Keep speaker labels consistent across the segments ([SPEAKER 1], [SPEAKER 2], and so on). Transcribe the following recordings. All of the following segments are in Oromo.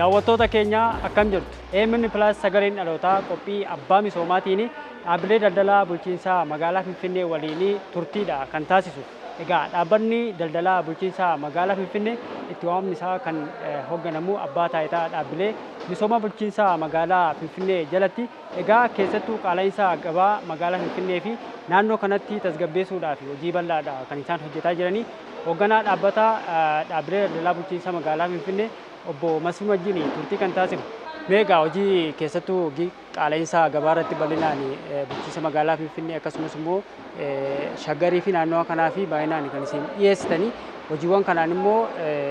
[SPEAKER 1] Daawwattoota keenya akkam jirtu? AMN Plus sagaleen dhalootaa qophii abbaa misoomaatiin dhaabbilee daldalaa bulchiinsaa magaalaa Finfinnee waliin turtiidha kan taasisu. Egaa dhaabbanni daldalaa bulchiinsaa magaalaa Finfinnee itti waamni isaa kan hoogganamu abbaa taayitaa dhaabbilee misooma bulchiinsaa magaalaa Finfinnee jalatti. Egaa keessattuu qaala'insa gabaa magaalaa Finfinnee fi naannoo kanatti tasgabbeessuudhaaf hojii bal'aadha kan isaan hojjetaa jiranii. Hoogganaa dhaabbilee daldalaa bulchiinsaa magaalaa Finfinnee obbo Masfin wajjin turtii kan taasisu. Meegaa hojii keessattuu qaala'insa gabaa irratti bal'inaan bulchiinsa magaalaa Finfinnee akkasumas immoo shaggarii fi naannoo kanaa fi baay'inaan kan isin dhiyeessitanii hojiiwwan kanaan immoo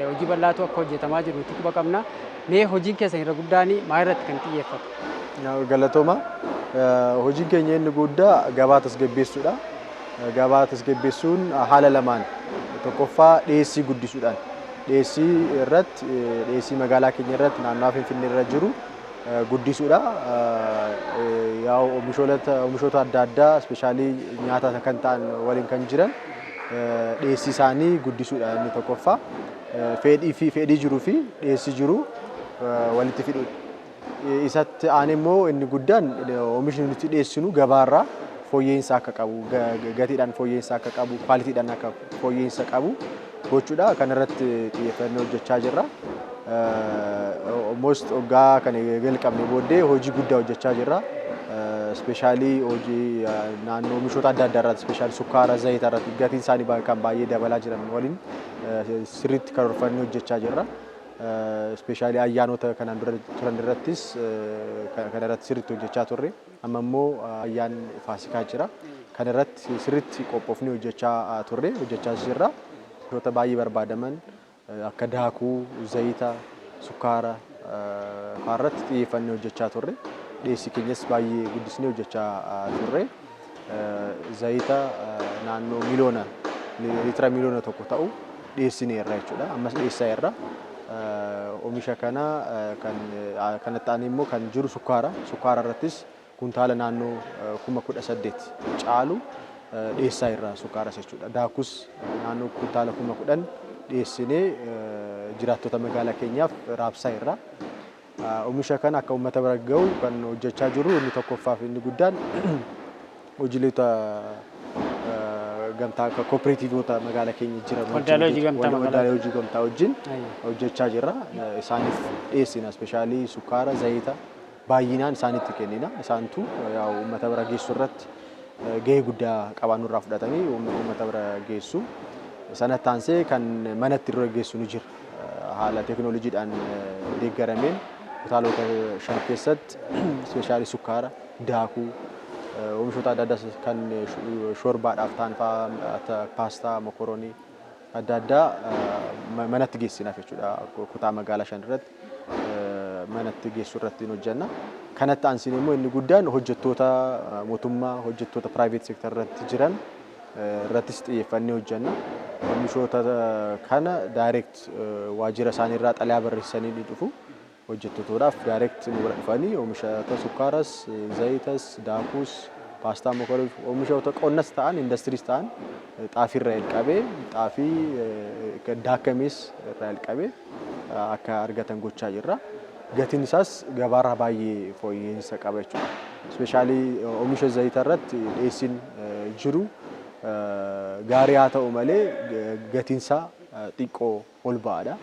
[SPEAKER 1] hojii bal'aatu akka hojjetamaa jiru itti quba qabna. Mee hojiin keessan irra guddaan maal irratti kan xiyyeeffatu?
[SPEAKER 2] Galatooma. Hojiin keenya inni guddaa gabaa tasgabbeessuudha. Gabaa tasgabbeessuun haala lamaan. Tokkoffaa dhiyeessii guddisuudhaan. Dhiyeessii magaalaa keenya irratti naannoo Finfinnee irra jiru guddisuudha. Oomishoota adda addaa ispeeshaalii nyaata kan ta'an waliin kan jiran dhiyeessii isaanii guddisuudha inni tokkoffaa. Fedhii jiruu fi dhiyeessii jiru walitti fiduudha. Isatti aan immoo inni guddaan oomishni nuti dhiyeessinu gabaarraa fooyya'insa akka qabu, gatiidhaan fooyya'insa akka qabu, kwaalitiidhaan akka fooyya'insa qabu gochuudha. Kan irratti xiyyeeffannoo hojjechaa jirra. Almost waggaa kan jalqabne booddee hojii guddaa hojjechaa jirra. Ispeeshaalii hojii naannoo oomishoota adda addaa irratti ispeeshaalii sukkaara, zayita irratti gatiin isaanii kan baay'ee dabalaa jiran waliin sirriitti karoorfannee hojjechaa jirra. Ispeeshaalii ayyaanota kanaan dura turan irrattis kan irratti sirriitti hojjechaa turre. Amma immoo ayyaan Faasikaa jira. Kan irratti sirriitti qophoofnee hojjechaa turre hojjechaa jirra. Wantoota baay'ee barbaadaman akka daakuu, zayita, sukkaara irratti xiyyeeffannee hojjechaa turre. Dhiyeessii keenyas baay'ee guddisnee hojjechaa turre. Zayita naannoo liitira miliyoona tokko ta'u dhiyeessinee irra jechuudha. Ammas dhiyeessaa irra. Oomisha kana kanatti aanee immoo kan jiru sukkaara. Sukkaara irrattis kuntaala naannoo 18,000 caalu dhiyeessaa irra sukkaara jechuudha. Daakus naannoo kuntaala 10,000 dhiyeessinee jiraattota magaalaa keenyaaf raabsaa irra. Oomisha kana akka uummata bira gahu kan hojjechaa jirru inni tokkoffaaf inni guddaan hojiileeta gamtaa kooperaatiivoota magaalaa keenya jiran waldaalee hojii gamtaa wajjin hojjechaa jirra. Isaaniif dhiyeessina ispeeshaalii sukkaara, zayita baay'inaan isaanitti kennina. Isaantu uummata bira geessu irratti gahee guddaa qaban irraa fudhatanii uummata bira geessu. Sanatti aansee kan manatti irra geessu ni jira. Haala teekinooloojiidhaan deeggarameen kutaalota 5 keessatti ispeeshaalii sukkaara, daakuu, oomishoota adda addaa kan shoorbaadhaaf ta'an fa'aa paastaa, mokoroonii adda addaa manatti geessinaaf jechuudha. Kutaa magaalaa 5 irratti manatti geessu irratti hojjenna. Kanatti aansin immoo inni guddaan hojjettoota mootummaa, hojjettoota private sector irratti jiran irrattis xiyyeeffannee hojjenna. Oomishoota kana direct waajjira isaanii irraa xalayaa barreessanii ni dhufu. Hojjettootaaf direct nu bira dhufanii oomishoota sukkaaras, zayitas, daakuus, paastaa, mokoroonii oomishoota qonnas ta'an, indastiriis ta'an xaafii irraa jalqabee xaafii daakamees irraa jalqabee akka argatan gochaa jirra. Gatiin isaas gabaarraa baay'ee fooyya'insa qaba jechuudha. Ispeeshaalii oomisha zayita irratti dhiyeessiin jiru gaarii haa ta'u malee gatiin isaa xiqqoo ol ba'aadha.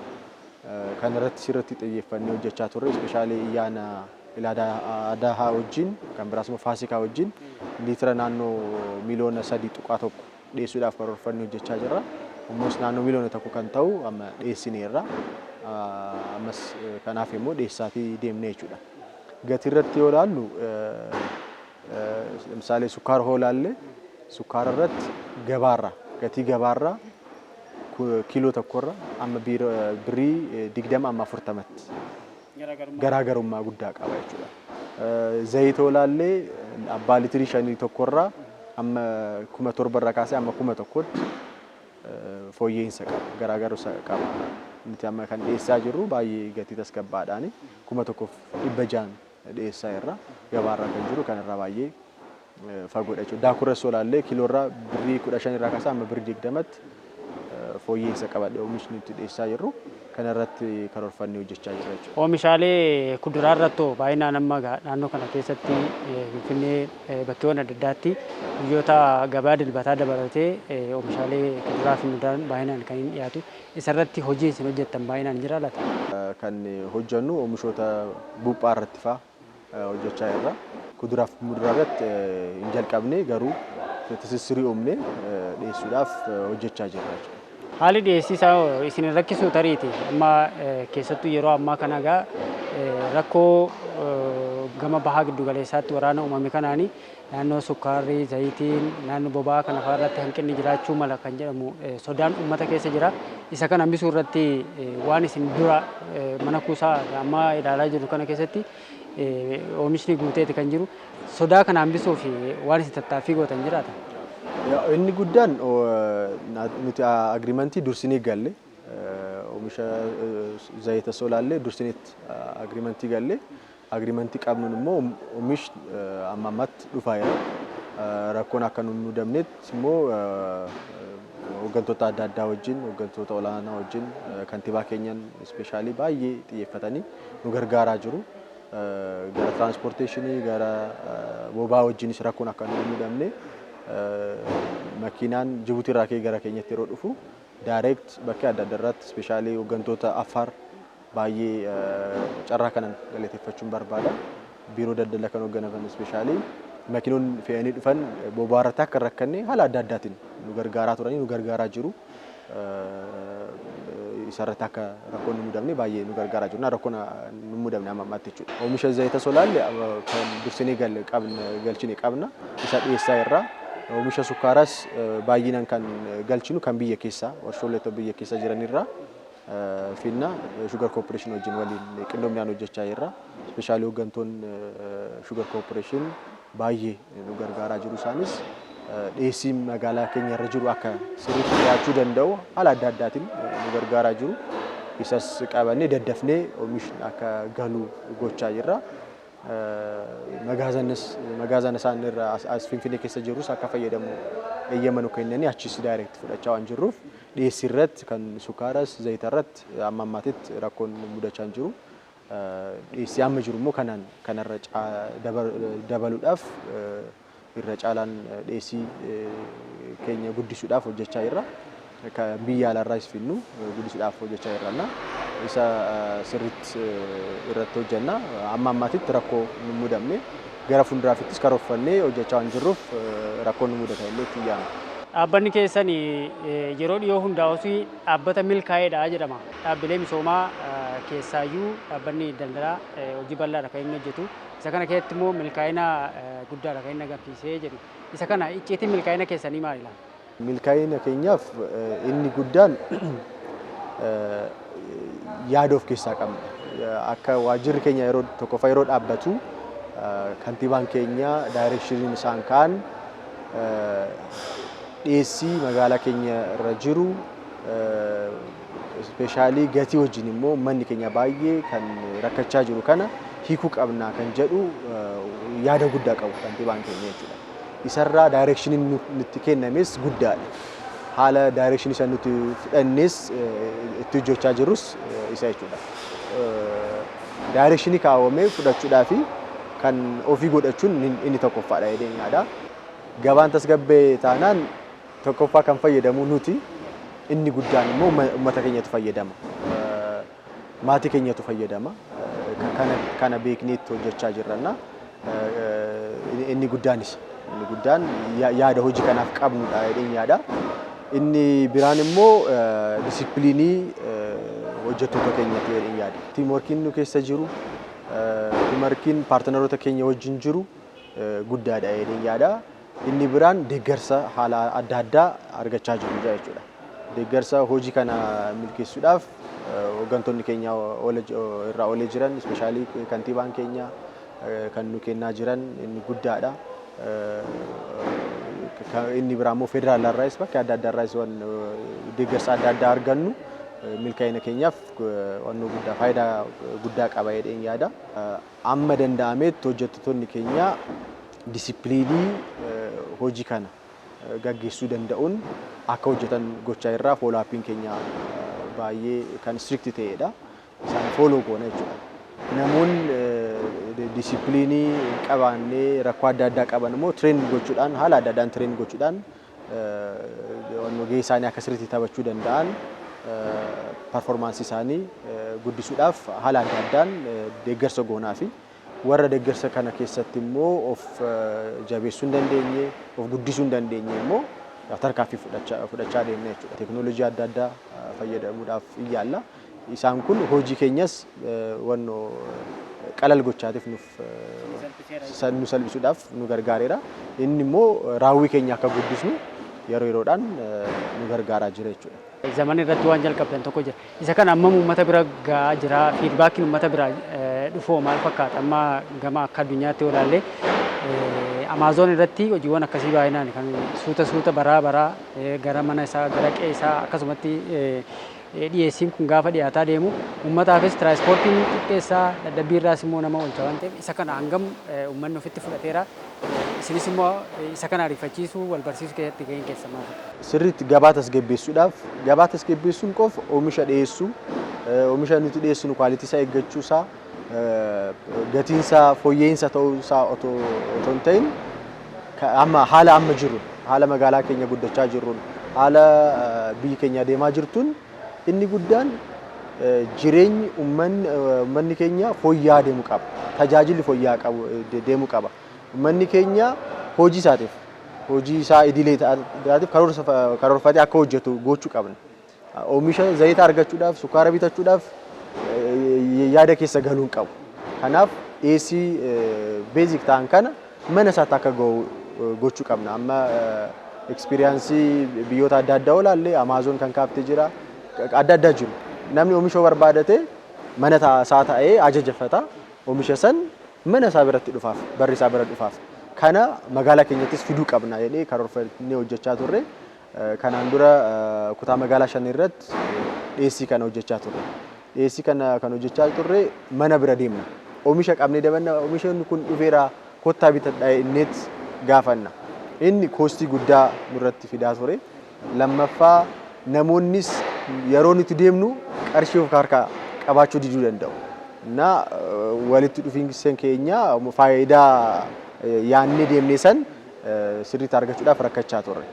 [SPEAKER 2] Kan irratti sirriitti xiyyeeffannee hojjechaa turre ispeeshaalii ayyaana Adhaa wajjin kan biraas immoo Faasikaa wajjin liitira naannoo miliyoona 3.1 dhiyeessuudhaaf karoorfannee hojjechaa jirra. Ammas naannoo miliyoona 1 kan ta'u amma dhiyeessineerra. Ammas kanaaf immoo dhiyeessaatii deemnee jechuudha. Gatii irratti yoo ilaallu misaalee sukkaara yoo ilaalle sukkaara irratti gatii gabaarraa kiiloo tokkorra amma birrii 20 amma 40tti garaagarummaa guddaa qaba jechuudha. Zayita yoo ilaalle abbaa liitirii 5 tokkorraa amma 7,000 irraa kaasee amma 1,000tti fooyya'insa qaba, garaagarummaa qaba. Nuti amma kan dhiyeessaa jirru baay'ee gatii tasgabbaadhaan 1,600 dhiyeessaa irra gabaarraa kan jiru kanarraa baay'ee fagoodha jechuudha. Daakurras yoo ilaalle kiiloorraa birrii 15 irraa kaasee amma birrii 20tti fooyya'insa qaba oomishni nuti dhiyeessaa jirru. kanarratti karoorfannee hojjechaa jirra jechuudha.
[SPEAKER 1] Oomishaalee kuduraa irratti baay'inaan amma naannoo kana keessatti Finfinnee bakkeewwan adda addaatti guyyoota gabaa dilbataa dabalatee oomishaalee kuduraa fi muduraan baay'inaan kan dhiyaatu. Isarratti hojii isin hojjettan baay'inaan jira laata?
[SPEAKER 2] Kan hojjennu oomishoota buuphaa irratti fa'aa hojjechaa jirra. Kuduraa fi muduraa irratti hin jalqabne garuu tisissirii uumnee dhiyeessuudhaaf hojjechaa jirra jechuudha.
[SPEAKER 1] Haalli dhiyeessii isaa isin rakkisuu tariiti. Amma keessattuu yeroo ammaa kana egaa rakkoo gama bahaa giddu galeessaatti waraana uumame kanaani naannoo sukkaarrii, zayitiin, naannoo boba'aa kana fa'aa irratti hanqinni jiraachuu mala kan jedhamu sodaan uummata keessa jira. Isa kana hambisuu irratti waan isin dura mana kuusaa amma ilaalaa jirru kana keessatti oomishni guuteeti kan jiru. Sodaa kana hambisuu fi waan isin tattaaffii gootan jiraata.
[SPEAKER 2] Inni guddaan nuti agriimentii dursinee galle oomisha zayita solaallee dursineetti agriimentii galle agriimentii qabnuun immoo oomishni amma ammatti dhufaa jira. Rakkoon akka nu mudamnetti immoo hooggantoota adda addaa wajjin hooggantoota olaanaa wajjin kantiibaa keenyan ispeeshaalii baay'ee xiyyeeffatanii nu gargaaraa jiru. Gara tiraanspoorteeshinii gara boba'aa wajjinis rakkoon akka nu mudamne makiinaan Jibuutii irraa ka'ee gara keenyatti yeroo dhufu daayireekt bakka adda addaa irratti ispeeshaalii hooggantoota Affaar baay'ee carraa kanan galateeffachuun barbaada. Biiroo daldala kan hoogganan ispeeshaalii makiinoonni fe'anii dhufan boba'aa irratti akka hin rakkanne haala adda addaatiin nu gargaaraa turanii nu gargaaraa jiru. Isarratti akka rakkoon nu mudamne baay'ee nu gargaaraa jiru. Rakkoon nu mudamne amma ammaatti jechuudha. Oomisha zayita solaallee kan dursinee galchine qabna. Isa dhiyeessaa irraa oomisha sukkaaras baay'inaan kan galchinu kan biyya keessaa warshoolee biyya keessa jiranirraa finna Sugar Corporation wajjin waliin qindoominaan hojjechaa jirra. Ispeeshaalii hooggantoonni Sugar Corporation baay'ee nu gargaaraa jiru. Isaanis dhiyeessii magaalaa keenya irra jiru akka sirriitti dhiyaachuu danda'u haala adda addaatiin nu gargaaraa jiru. Isas qabannee daddafnee oomishni akka galu gochaa jirra. Magaazana isaan irraa as Finfinnee keessa jirus akka fayyadamu eeyyama nu kennanii achis daayireekt fudhachaa waan jirruuf dhiyeessii irratti kan sukkaaras zayita irratti amma ammaatitti rakkoon mudachaa hin jiru. Dhiyeessii amma jiru immoo kanarra dabaluudhaaf irra caalaan dhiyeessii keenya guddisuudhaaf hojjechaa jirra. Biyya alaarraas finnu guddisuudhaaf hojjechaa jirra. Isa sirriitti irratti hojjenna. Amma ammaatitti rakkoo nu mudamne gara fuulduraafittis karoorfannee hojjechaa waan jirruuf rakkoon nu mudata illee itti yaadna.
[SPEAKER 1] Dhaabbanni keessan yeroo dhiyoo hundaa'us dhaabbata milkaa'eedha jedhama. Dhaabbilee misoomaa keessaayyuu dhaabbanni daldalaa hojii bal'aadha kan inni hojjetu. Isa kana keessatti immoo milkaa'ina guddaadha kan inni agarsiisee jedhu. Isa kana icciitiin milkaa'ina keessanii maalidha?
[SPEAKER 2] Milkaa'ina keenyaaf inni guddaan yaada of keessaa qabna. Akka waajjirri keenya yeroo tokkoffaa yeroo dhaabbatu kantiibaan keenya daayireekshiniin isaan kaan dhiyeessii magaalaa keenya irra jiru ispeeshaalii gatii wajjin immoo manni keenya baay'ee kan rakkachaa jiru kana hiikuu qabnaa kan jedhu yaada guddaa qabu kantiibaan keenya jechuudha. Isarraa daayireekshiniin nutti kennames guddaadha. Haala daayireekshinii isa nuti fudhannes itti hojjechaa jirrus isa jechuudha. Daayireekshinii kaawwamee fudhachuudhaa fi kan ofii godhachuun inni tokkoffaadha jedhee yaada. Gabaan tasgabbee taanaan tokkoffaa kan fayyadamu nuti inni guddaan immoo uummata keenyatu fayyadama. Maatii keenyatu fayyadama. Kana beekneetti hojjechaa jirranna. Inni guddaanis inni guddaan yaada hojii kanaaf qabnudha jedhee yaada. Inni biraan immoo disippiliinii hojjettoota keenyatti jedhee yaada. Tiimworkiin nu keessa jiru, tiimworkiin paartinaroota keenya wajjin jiru guddaadha jedhee yaada. Inni biraan deeggarsa haala adda addaa argachaa jiru jechuudha. Deeggarsa hojii kana milkeessuudhaaf hooggantoonni keenya irraa oolee jiran, ispeeshaalii kantiibaan keenya kan nu kennaa jiran inni guddaadha. Inni biraa immoo federaalaarraas bakka adda addaarraas waan deeggarsa adda addaa argannu milkaa'ina keenyaaf waan guddaa faayidaa guddaa qaba jedhee yaada. Amma danda'ametti hojjettoonni keenya disippiliinii hojii kana gaggeessuu danda'uun akka hojjetan gochaa irraa foolaappiin keenya baay'ee kan strict ta'edha. Isaan follow goona jechuudha. Namoonni disipiliinii qabaannee rakkoo adda addaa qaban immoo training gochuudhaan haala adda addaan training gochuudhaan gahee isaanii akka sirriitti taphachuu danda'an performaansii isaanii guddisuudhaaf haala adda addaan deeggarsa goonaa fi warra deeggarsa kana keessatti immoo of jabeessuu hin dandeenye, of guddisuu hin dandeenye immoo tarkaanfii fudhachaa deemna jechuudha. Teknoolojii adda addaa fayyadamuudhaaf iyyaalla. Isaan kun hojii keenyas wannoo qalal gochaatiif nu salphisuudhaaf nu gargaareera. Inni immoo raawwii keenya akka guddisnu yeroo yeroodhaan nu gargaaraa jira jechuudha.
[SPEAKER 1] Zaman irratti waan jalqabdan tokko jira. Isa kana amma uummata bira gahaa jira. Fiidbaakiin uummata bira dhufoo maal fakkaata? Amma gama akka addunyaatti olaallee Amazon irratti hojiiwwan akkasii baay'inaan kan suuta baraa gara mana isaa gara qe'ee isaa akkasumatti dhiyeessiin kun gaafa dhiyaataa deemu uummataafis tiraanspoortiin xiqqeessaa dadhabbii irraas immoo nama oolcha waan ta'eef isa kana hangam uummanni ofitti fudhateera. Isinis immoo isa kana ariifachiisuu wal barsiisuu keessatti gaheen keessan maal fakkaata?
[SPEAKER 2] Sirriitti gabaa tasgabbeessuudhaaf gabaa tasgabbeessuun qofa oomisha dhiyeessuu oomisha nuti dhiyeessinu kwaalitii isaa eeggachuu isaa gatiin isaa fooyya'insa ta'uu isaa otoo hin ta'in amma haala amma jiru haala magaalaa keenya guddachaa jirruun haala biyyi keenya deemaa jirtuun inni guddaan jireenyi uummanni keenya fooyya'aa deemuu qaba. Tajaajilli fooyya'aa deemuu qaba. Uummanni keenya hojii isaatiif hojii isaa idilee ta'aatiif karoorfatee akka hojjetu gochuu qabna. Oomisha zayita argachuudhaaf sukkaara bitachuudhaaf yaada keessa galuun qabu. Kanaaf dhiyeessii beezik ta'an kana mana isaatti akka gahu gochuu qabna. Amma ekspiriyaansii biyyoota adda addaa olaallee Amazon kan kaaftee jira. Adda addaa jiru. Namni oomisha barbaadate mana isaa ta'ee ajajafata. Oomisha san mana isaa biratti dhufaaf barri isaa bira dhufaaf. Kana magaalaa keenyattis fiduu qabna jedhee karoorfannee hojjechaa turre. Kanaan dura kutaa magaalaa shan irratti dhiyeessii kana hojjechaa turre. Dhiyeessii kana kan hojjechaa turre mana bira deemna. Oomisha qabnee dabanna oomishni kun dhufeera kottaa bitadhaa inneet gaafanna. Inni koostii guddaa nurratti fidaa ture. Lammaffaa namoonnis yeroo nuti deemnu qarshii of harkaa qabaachuu diduu danda'u. Na walitti dhufiinsa keenya faayidaa yaannee deemnee san sirriitti argachuudhaaf rakkachaa turre.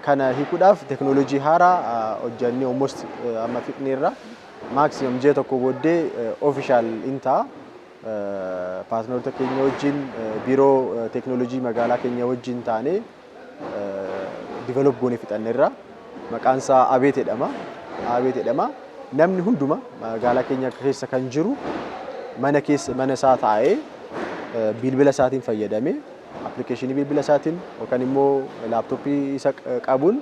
[SPEAKER 2] Kana hiikuudhaaf teknoolojii haaraa hojjannee almost amma fixneerra maximum ji'a tokko booddee official intaa paartinaroota keenya wajjin biiroo teknoolojii magaalaa keenya wajjin taanee develop goonee fixanneerra. Maqaan isaa Abeet jedhama. Namni hunduma magaalaa keenya keessa kan jiru mana isaa taa'ee bilbila isaatiin fayyadamee appilikeeshinii bilbila isaatiin yookaan immoo laaptooppii isa qabuun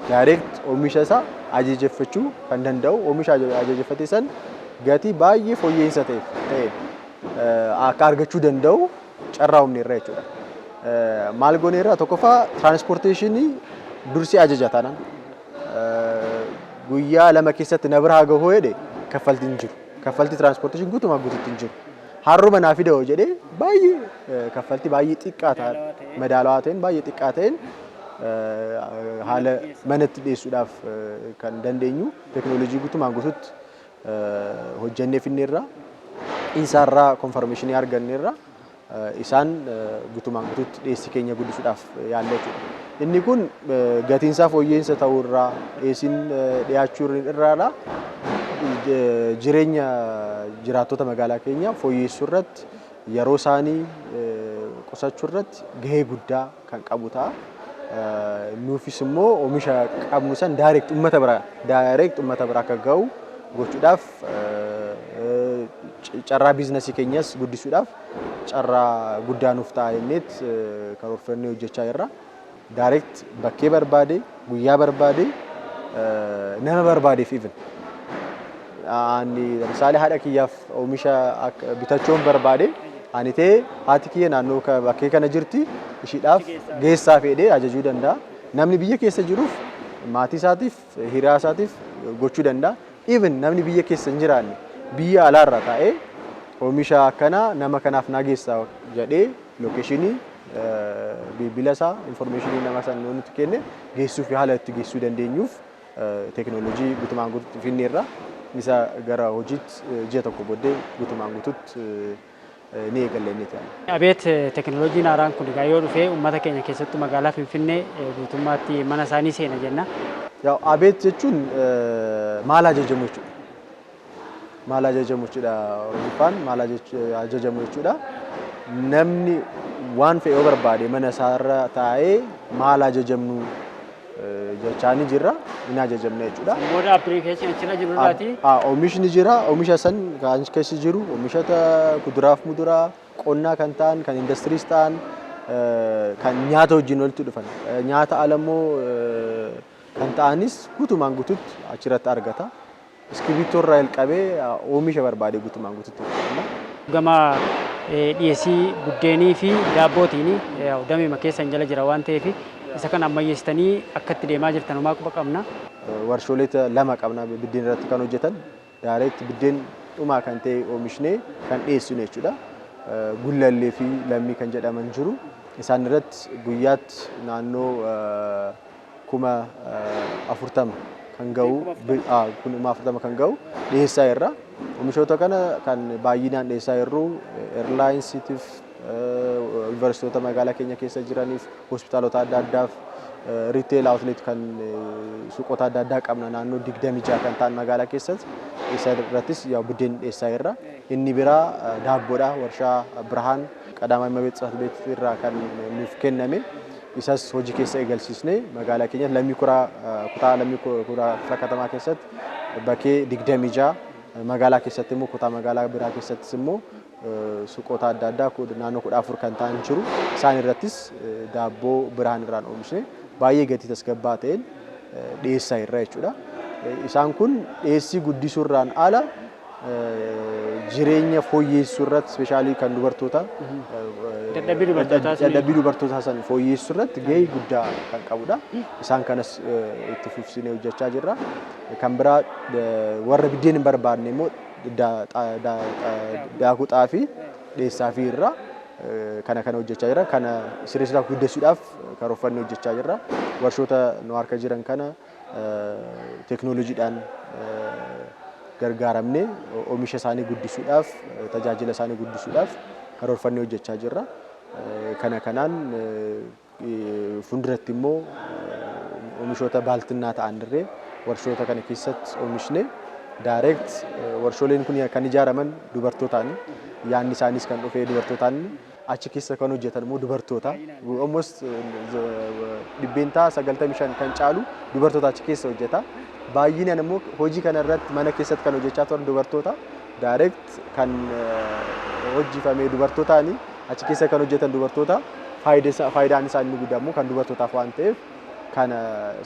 [SPEAKER 2] direct oomisha isaa ajajeffachuu kan danda'u. Oomisha ajajeffatee san gatii baay'ee fooyya'insa ta'e akka argachuu danda'u carraa humneerra jechuudha. Maal gooneerra tokkoffaa tiraanspoorteeshinii dursii ajajatanan guyyaa lama keessatti na bira gahuu jedhe kaffaltii hin jiru. Kaffaltii tiraanspoorteeshinii guutumaa guutuutti hin jiru. Harruma naa fida'oo jedhee baay'ee kaffaltii baay'ee xiqqaa ta'an madaalawaa ta'een baay'ee xiqqaa ta'een haala manatti dhiyeessuudhaaf kan dandeenyu teknoolojii guutumaan guutuutti hojjannee finneerra. Isaarraa konfirmeeshinii arganneerra. Isaan guutumaan guutuutti dhiyeessii keenya guddisuudhaaf yaalla jechuudha. Inni kun gatiin isaa fooyya'insa ta'uu irraa dhiyeessiin dhiyaachuu irraa jireenya jiraattota magaalaa keenya fooyyessuu irratti yeroo isaanii qusachuu irratti gahee guddaa kan qabu ta'a. Nuufis immoo oomisha qabnu san direct uummata bira akka gahu gochuudhaaf carraa biizinasii keenyas guddisuudhaaf carraa guddaa nuuf ta'a jenneet karoorfannee hojjechaa jirra. Direct bakkee barbaade guyyaa barbaade nama barbaadeef even ani misaale haadha kiyyaaf oomisha bitachuun barbaade ani ta'ee haati kiyya naannoo bakkee kana jirti ishiidhaaf geessaa fedhee ajajuu danda'a. Namni biyya keessa jiruuf maatii isaatiif hiriyaa isaatiif gochuu danda'a. Even namni biyya keessa hin jiraanne biyya alaarra taa'ee oomisha akkanaa nama kanaaf naa geessaa jedhee lookeeshinii bilbila isaa informationii nama san nuti kenne geessuuf haala itti geessuu dandeenyuuf teekinooloojii guutumaan guutuutti finneerra isa gara hojiitti ji'a tokko booddee guutumaan guutuutti ni eegalleenniti.
[SPEAKER 1] Abeet teekinooloojiin haaraan kun egaa yoo dhufee uummata keenya keessattuu magaalaa Finfinnee guutummaatti mana isaanii seena jenna.
[SPEAKER 2] Yaa abeet jechuun maal ajajamu jechuudha. Maal ajajamu jechuudha Oromoffaan maal ajajamu jechuudha. Namni waan fe'ee yoo barbaade mana isaarra taa'ee maal ajajamnu jechaani jirra hin ajajamne jechuudha.
[SPEAKER 1] Booda appilikeeshinii achirra jiru irraati.
[SPEAKER 2] Oomishni jira oomisha san kan keessa jiru oomishata kuduraaf muduraa qonnaa kan ta'an kan indastiriis ta'an kan nyaata wajjin walitti dhufan nyaata alammoo kan ta'anis guutumaan guutuutti achirratti argata. Iskibitoo irraa jalqabee oomisha barbaade guutumaan guutuutti.
[SPEAKER 1] Gama dhiyeessii buddeenii fi daabbootiin damee keessa jala jira waan ta'eef isa kan ammayyeessitanii akka itti deemaa jirtan homaa quba qabna.
[SPEAKER 2] Warshoolee lama qabna biddeen irratti kan hojjetan daareetti biddeen dhumaa kan ta'e oomishnee kan dhiyeessinu jechuudha. Gullallee fi lammii kan jedhaman jiru. Isaan irratti guyyaatti naannoo 40,000 kan ga'u 40,000 kan ga'u dhiyeessaa irra. Oomishoota kana kan baay'inaan dhiyeessaa jirru eirlaayinsiitiif yuunivarsiitota magaalaa keenya keessa jiraniif hospitaalota adda addaaf riiteel aawutleet kan suuqota adda addaa qabna naannoo 26 kan ta'an magaalaa keessatti isa irrattis yaa buddeen dhiyeessaa irra. Inni biraa daabboodha warshaa Birhaan Qadamaa Imabeet Tsafbeet irraa kan nuuf kenname. Isas hojii keessa eegalsiisnee magaalaa keenya lammii kutaa lammii kuraa katamaa keessatti bakkee 26 magaalaa keessatti immoo kutaa magaalaa biraa keessattis immoo suuqota adda addaa naannoo 14 kan ta'an jiru. Isaan irrattis daabboo Birhaan irraan oomishne baay'ee gatii tasgabbaa ta'een dhiyeessaa irra jechuudha. Isaan kun dhiyeessii guddisuu irraan ala jireenya fooyyeessuu irratti ispeeshaalii kan dubartoota dadhabbii dubartootaa san fooyyeessuu irratti gahee guddaa kan qabudha. Isaan kanas itti fufsinee hojjechaa jirra. Kan biraa warra biddeen hin barbaadne immoo daakuu xaafii dhiyeessaa fi irra kana hojjechaa jirra. Kana sirreessuudhaaf guddisuudhaaf karoorfannee hojjechaa jirra. Warshoota nu harka jiran kana teekinooloojiidhaan gargaaramnee oomisha isaanii guddisuudhaaf tajaajila isaanii guddisuudhaaf karoorfannee hojjechaa jirra. Kanaan fuulduratti immoo oomishoota baaltinnaa ta'an dirree warshoota kana keessatti oomishne direct warshooleen kun kan ijaaraman dubartootaani. Yaanni isaaniis kan dhufee dubartootaani. Achi keessa kan hojjetan immoo dubartoota. Almost 95% kan caalu dubartoota achi keessa hojjeta. Baay'inaan immoo hojii kana irratti mana keessatti kan hojjechaa turan dubartoota. Direct kan hojjifamee dubartootaani. Achi keessa kan hojjetan dubartoota. Faayidaan isaanii guddaa immoo kan dubartootaaf waan ta'eef kana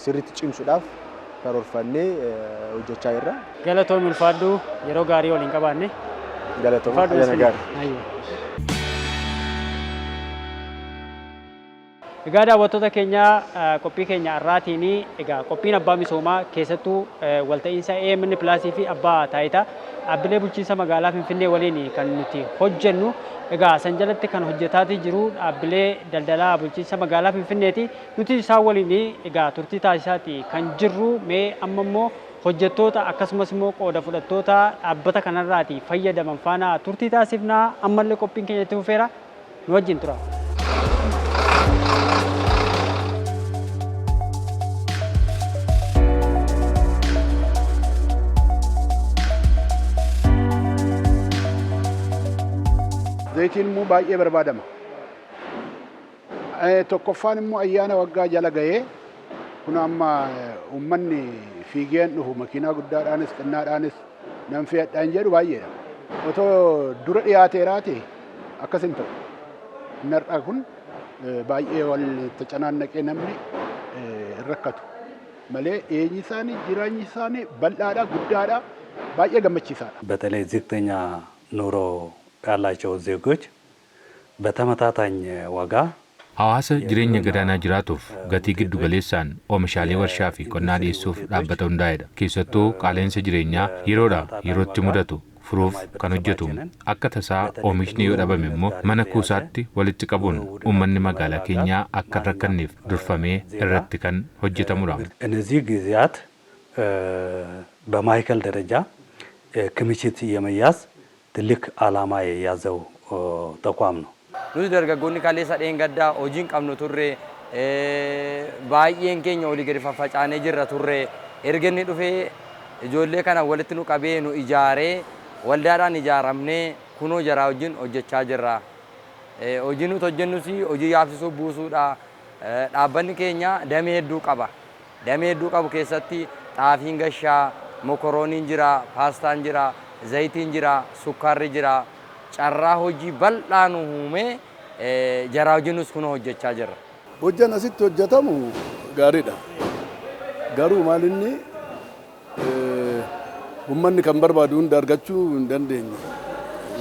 [SPEAKER 2] sirriitti cimsuudhaaf karoorfannee hojjechaa jirra.
[SPEAKER 1] Galatoomii ulfaadhu yeroo gaarii waliin qabaanne.
[SPEAKER 2] Galatoomii ayyaana gaarii.
[SPEAKER 1] Egaa daawwattoota keenya qophii keenya har'aatiin egaa qophiin abbaa misoomaa keessattuu walta'iinsa AMN Plus fi abbaa taayitaa dhaabbilee bulchiinsa magaalaa Finfinnee waliin kan nuti hojjennu egaa san jalatti kan hojjetaatii jiru dhaabbilee daldalaa bulchiinsa magaalaa Finfinneeti. Nuti isaan waliin egaa turtii taasisaati kan jirru mee amma immoo hojjettoota akkasumas immoo qooda fudhattoota dhaabbata kanarraati fayyadaman faana turtii taasifnaa. Ammallee qophiin keenya itti fufeera nu wajjin tura.
[SPEAKER 3] Zayitiin immoo baay'ee barbaadama. Tokkoffaan immoo ayyaana waggaa jala gahee kun amma uummanni fiigeen dhufu makiinaa guddaadhaanis xinnaadhaanis nan fe'adhaan jedhu baay'eedha. Otoo dura dhiyaateeraati akkas hin ta'u. Narraa kun baay'ee wal tacanaannaqee namni hin rakkatu. Malee eenyi isaanii jireenyi isaanii bal'aadha guddaadha baay'ee gammachiisaadha.
[SPEAKER 4] በተለይ ዝቅተኛ ኑሮ ያላቸው ዜጎች በተመጣጣኝ ዋጋ
[SPEAKER 5] Hawaasa jireenya gadaanaa jiraatuuf gatii giddu galeessaan oomishaalee warshaa fi qonnaa dhiyeessuuf dhaabbata hundaa'edha. Keessattuu qaala'insa jireenyaa yeroodhaa yerootti mudatu furuuf kan hojjetu akka tasaa oomishni yoo dhabame immoo mana kuusaatti walitti qabuun uummanni magaalaa keenyaa akka rakkanneef durfamee irratti kan hojjetamudha.
[SPEAKER 4] እነዚህ ጊዜያት በማዕከል ደረጃ ክምችት የመያዝ ትልቅ ዓላማ የያዘው ተቋም ነው።
[SPEAKER 6] ኑስ ደርገጎኒ ካሌሳ ዴንገዳ ሆጂን ቀብኑ ቱሬ ባየን ኬኛ ኦሊ ገዲ ፋፋጫኔ ጅራ ቱሬ ኤርገኒ ዱፌ ijoollee kana walitti nu qabee nu ijaaree waldaadhaan ijaaramnee kunoo jaraa wajjin hojjechaa jirra. Hojii nuti hojjennus hojii yaabsisuu buusuudha. Dhaabbanni keenya damee hedduu qaba. Damee hedduu qabu keessatti xaafiin gashaa, mokorooniin jira, paastaan jira, zayitiin jira, sukkaarri jira. Carraa hojii bal'aa nu uumee jaraa wajjinus kunoo hojjechaa jirra.
[SPEAKER 7] Hojjan asitti hojjetamu gaariidha. Garuu maalinni ummanni kan barbaadu hunda argachuu hin dandeenye.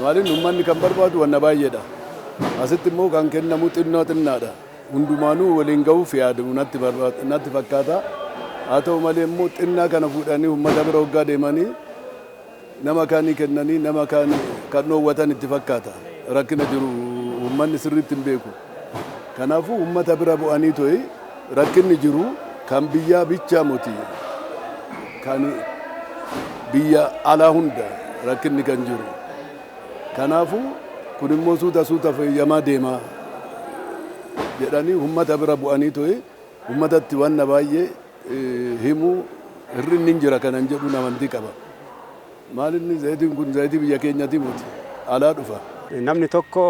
[SPEAKER 7] Maalin ummanni kan barbaadu wanna baay'eedha. Asitti immoo kan kennamu xinnaadha. Hundumaanuu waliin ga'uuf yaadu natti fakkaata. Haa ta'u malee immoo xinnaa kana fuudhanii uummata bira hoggaa deemanii nama kaanii kennanii nama kaanii kan dhoowwatan itti fakkaata. Rakkina jiru uummanni sirriitti hin beeku. Kanaafuu uummata bira bu'anii to'i rakkinni jiru kan biyyaa bichaa moti. Kan biyya alaa hunda rakkinni kan jiru. Kanaafuu kun immoo suuta fayyamaa deemaa jedhanii uummata bira bu'anii to'e uummatatti wanna baay'ee himuu hirrinni hin jira kanan jedhu amantii qaba. Maalinni zayitiin kun zayitii biyya keenyati miti alaa dhufa.
[SPEAKER 1] Namni tokko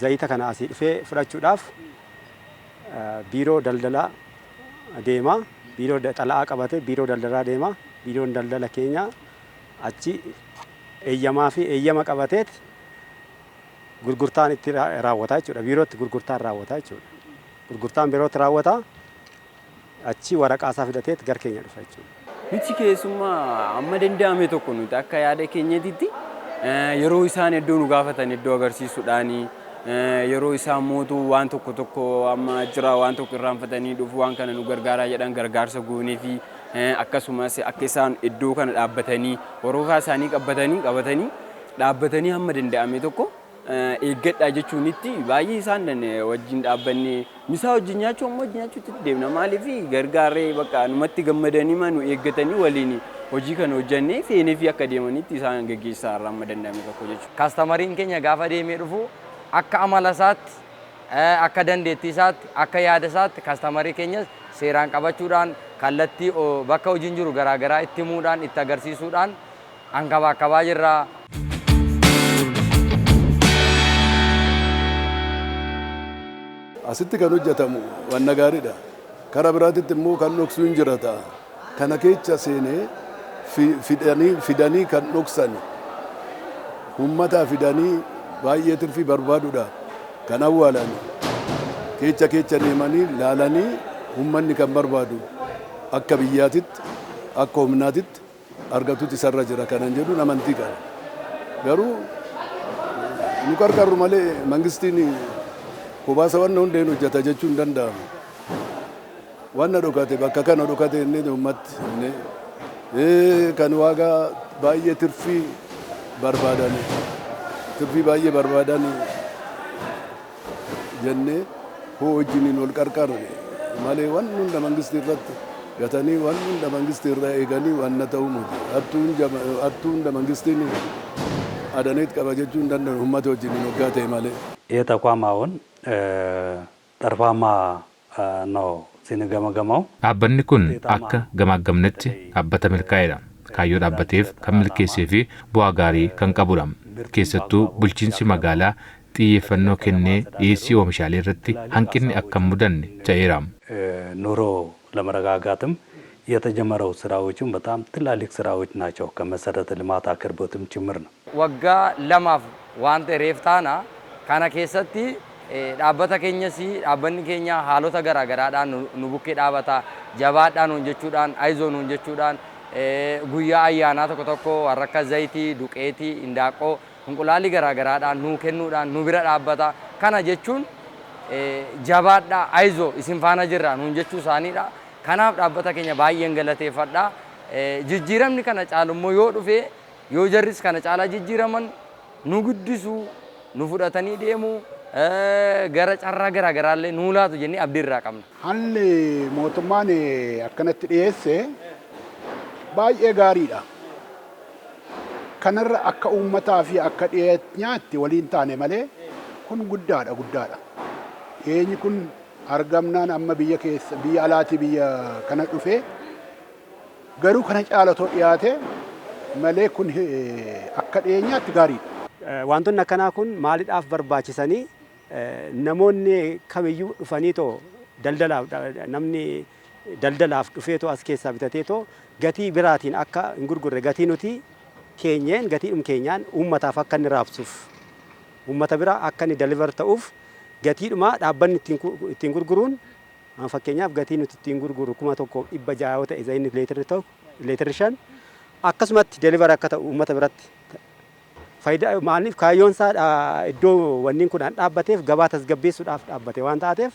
[SPEAKER 1] zayita kana asii dhufee fudhachuudhaaf biiroo daldalaa deema. Biiroo xala'aa qabate biiroo daldalaa deema. Biiroon daldala keenya achi eeyyamaa fi eeyyama qabateet gurgurtaan itti raawwata jechuudha. Biirootti gurgurtaan raawwata jechuudha. Gurgurtaan biirootti raawwata achi waraqaa isaa fidateet gar keenya dhufa jechuudha.
[SPEAKER 8] Nuti keessumaa amma danda'ame tokko nuti akka yaada keenyatti yeroo isaan iddoo nu gaafatan iddoo agarsiisuudhaanii yeroo isaan mootuu waan tokko amma jira waan tokko irraanfatanii dhufu waan kana nu gargaaraa jedhan gargaarsa goonee fi akkasumas akka isaan iddoo kana dhaabbatanii warootaa isaanii qabatanii dhaabbatanii hamma danda'ame tokko eeggadhaa jechuun itti baay'ee isaan wajjin dhaabbannee misaa wajjin nyaachuu ammoo wajjin nyaachuutti deemna maaliif gargaarree bakka numatti gammadanii nu eeggatanii waliin hojii kana hojjannee feenee fi akka deemanitti isaan gaggeessaa irraa amma danda'ame tokko jechuudha.
[SPEAKER 6] Kaastamariin keenya gaafa deemee dhufu akka amala isaatti akka dandeettii isaatti akka yaada isaatti kaastamarii keenyas seeraan qabachuudhaan kallattii bakka hojiin jiru garaagaraa itti himuudhaan itti agarsiisuudhaan hanqabaa jirra.
[SPEAKER 7] Asitti kan hojjetamu wanna gaariidha. Karaa biraatitti immoo kan dhoksu hin jirata. Kana keessa seenee fidanii kan dhoksan uummataa fidanii baay'ee tirfii barbaaduudha. Kan awwaalan keessa deemanii laalanii uummanni kan barbaadu akka biyyaatitti akka humnaatitti argatutti isarra jira kanan jedhu amantii qaba. Garuu nu qarqarru malee mangistiin kobaasa wanna hundeen hojjeta jechuun hin danda'amu. Wanna dhokate bakka kana dhokate inni uummatti kan waaqa baay'ee tirfii barbaadan jennee wajjiniin wal qarqarre malee waan hunda mangistii irratti gatanii waan hunda mangistii irraa eeganii wanna ta'uu miti. Hattuu hunda mangistiin adaneet qaba jechuun danda'u uummata wajjiniin waggaa ta'e malee.
[SPEAKER 4] ይህ ተቋም አሁን ጠርፋማ ነው ሲንገመገመው
[SPEAKER 5] dhaabbanni kun akka gamaggamnetti dhaabbata milkaa'eedha. Kaayyoo dhaabbateef kan milkeessee fi bu'aa gaarii kan qabudha. Keessattuu bulchiinsi magaalaa xiyyeeffannoo kennee dhiyeessii oomishaalee irratti hanqinni akka hin mudanne ta'eera.
[SPEAKER 4] ኑሮ ለመረጋጋትም የተጀመረው ስራዎችም በጣም ትላልቅ ስራዎች ናቸው። ከመሰረተ ልማት አቅርቦትም ጭምር ነው።
[SPEAKER 6] ወጋ ለማፍ ዋንተ ሬፍታና kana keessatti dhaabbata keenyas dhaabbanni keenya haalota garaagaraadhaan nu bukkee dhaabata jabaadhaan nuun jechuudhaan aizoo nuun jechuudhaan guyyaa ayyaanaa tokko warra akka zayitii duqeetii indaaqoo hinqulaalii garaagaraadhaan nuu kennuudhaan nu bira dhaabbata. Kana jechuun jabaadhaa aizoo isin faana jirra nuun jechuu isaaniidha. Kanaaf dhaabbata keenya baay'een galateeffadha. Jijjiiramni kana caalummoo yoo dhufe yoo jarris kana caalaa jijjiiraman nu guddisuu nu fudhatanii deemu gara carraa garaagaraallee nuu laatu jennee abdii irraa qabna.
[SPEAKER 3] Haalli mootummaan akkanatti dhiyeesse baay'ee gaariidha. Kanarra akka uummataa fi akka dhiyeenyaatti waliin taane malee kun guddaadha. Eenyi kun argamnaan amma biyya alaatii biyya kana dhufee garuu kana caalatoo dhiyaate malee kun akka dhiyeenyaatti gaariidha.
[SPEAKER 9] Wantoonni akkanaa kun maaliidhaaf barbaachisanii namoonni kamiyyuu dhufanii too namni daldalaaf dhufee too as keessaa bitatee too gatii biraatiin akka hin gurgurre gatii nuti gatiidhum keenyaan uummataaf akka inni raabsuuf uummata bira akka inni deliver ta'uuf gatiidhuma dhaabbanni ittiin gurguruun fakkeenyaaf gatii nuti ittiin gurguru 1,600 yoo ta'e zayinni leetirri 5 akkasumatti deliver akka ta'u uummata biratti faayidaa maaliif kaayyoon isaa iddoo wanniin kun dhaabbateef gabaa tasgabbeessuudhaaf dhaabbate waan taateef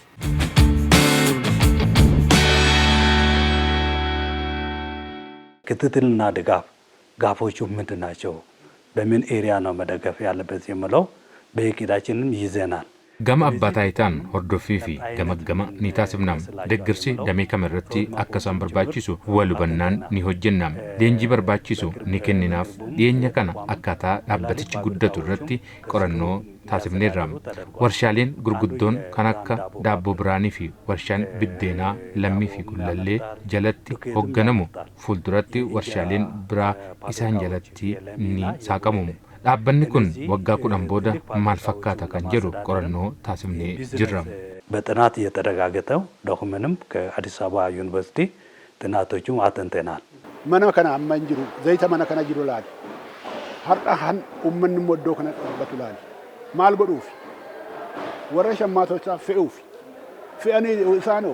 [SPEAKER 4] ክትትልና ድጋፍ ጋፎቹ ምንድን ናቸው? በምን ኤሪያ ነው መደገፍ ያለበት የሚለው በእቅዳችንም ይዘናል።
[SPEAKER 5] Gama abbaa taayitaan hordoffii fi gama ni taasifnam. Deeggarsi damee kamirratti akka isaan barbaachisu wal hubannaan ni hojjennam. Leenjii barbaachisu ni kenninaaf. Dhiyeenya kana akkaataa dhaabbatichi guddatu irratti qorannoo taasifneerra. Warshaaleen gurguddoon kan akka daabboo biraanii fi warshaan biddeenaa lammii fi gullallee jalatti hoogganamu fuulduratti warshaaleen biraa isaan jalatti ni saaqamu. dhaabbanni kun waggaa 10 booda maal fakkaata kan jedhu qorannoo taasifnee jirra.
[SPEAKER 4] በጥናት የተረጋገጠው ዶክመንትም ከአዲስ አበባ ዩኒቨርሲቲ ጥናቶቹም አጥንተናል።
[SPEAKER 3] መና ከና አማንጅሩ ዘይተ መና ከና ጅሩ ላል ሀርጣን ኡመን ሞዶ ከና ጠበቱ ላል ማል ጎዱፍ ወረ ሸማቶቻ ፈኡፍ ፈአኒ ኢሳኖ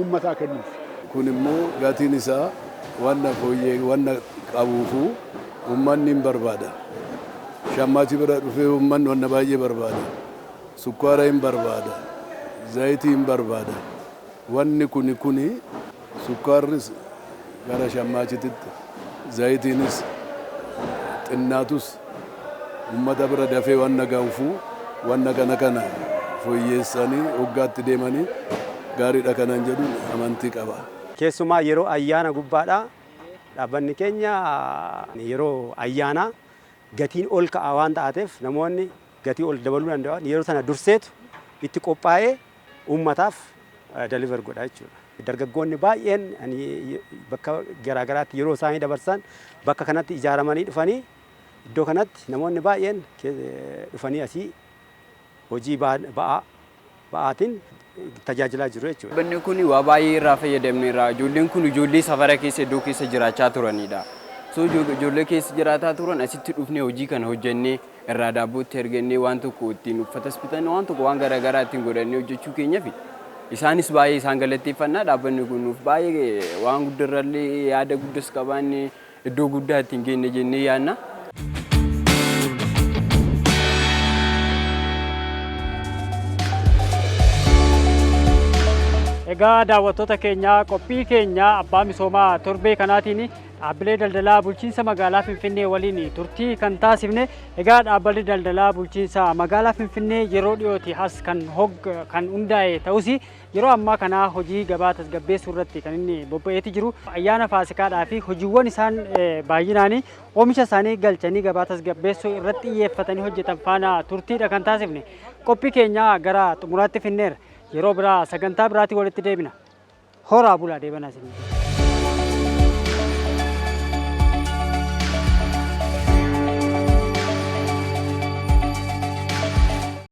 [SPEAKER 3] ኡመታ ከኑፍ
[SPEAKER 7] ኩንሞ ጋቲኒሳ ዋና ፎዬ ዋና ቃቡፉ ኡመኒን በርባዳ ሸማቲ ብራ ዱፌ ኡመን ወነ ባዬ በርባዳ ሱኳራይን በርባዳ ዘይቲን በርባዳ ወኒ ኩኒ ሱኳርስ ጋራ ሸማችት ዘይቲንስ ጥናቱስ ኡመታ ብራ ዳፌ ወነ ጋውፉ ወነ ከነከና ፎየሳኒ ኦጋት ዴማኒ ጋሪ ዳከናን ጀዱ አማንቲ ቀባ
[SPEAKER 9] keessumaa yeroo ayyaana gubbaadha dhaabbanni keenya yeroo ayyaana gatiin ol ka'a waan ta'ateef namoonni gatii ol dabaluu danda'an yeroo sana durseetu itti qophaa'ee uummataaf deliver godha jechuudha. Dargaggoonni baay'een bakka garaa garaatti yeroo isaanii dabarsan bakka kanatti ijaaramanii dhufanii iddoo kanatti namoonni baay'een dhufanii asii hojii ba'aatiin tajaajilaa jiru jechuudha.
[SPEAKER 8] Dhaabbanni kun waa baay'ee irraa fayyadamneerra. Ijoolleen kun ijoollee safara keessa iddoo keessa jiraachaa turanidha. So ijoollee keessa jiraataa turan asitti dhufnee hojii kana hojjennee irraa daabbootti ergannee waan tokko ittiin uffatas bitannee waan tokko waan garaa garaa ittiin godhannee hojjechuu keenyaaf isaanis baay'ee isaan galateeffannaa. Dhaabbanni kun nuuf baay'ee waan guddaarrallee yaada guddaas qabaannee iddoo guddaa ittiin geenne jennee yaadna.
[SPEAKER 1] Egaa daawwattoota keenya qophii keenya abbaa misoomaa torbee kanaatiin dhaabbilee daldalaa bulchiinsa magaalaa Finfinnee waliin turtii kan taasifne. Egaa dhaabbilee daldalaa bulchiinsa magaalaa Finfinnee yeroo dhiyooti as kan hundaa'e ta'us yeroo ammaa kana hojii gabaa tasgabbeessuu irratti kan inni bobba'eeti jiru. Ayyaana Faasikaadhaa fi hojiiwwan isaan baay'inaan oomisha isaanii galchanii gabaa tasgabbeessuu irratti xiyyeeffatanii hojjetan faana turtiidha kan taasifne. Qophii keenya gara xumuraatti finneera. yeroo biraa sagantaa biraatii walitti deebina. Horaa bulaa deebana isin.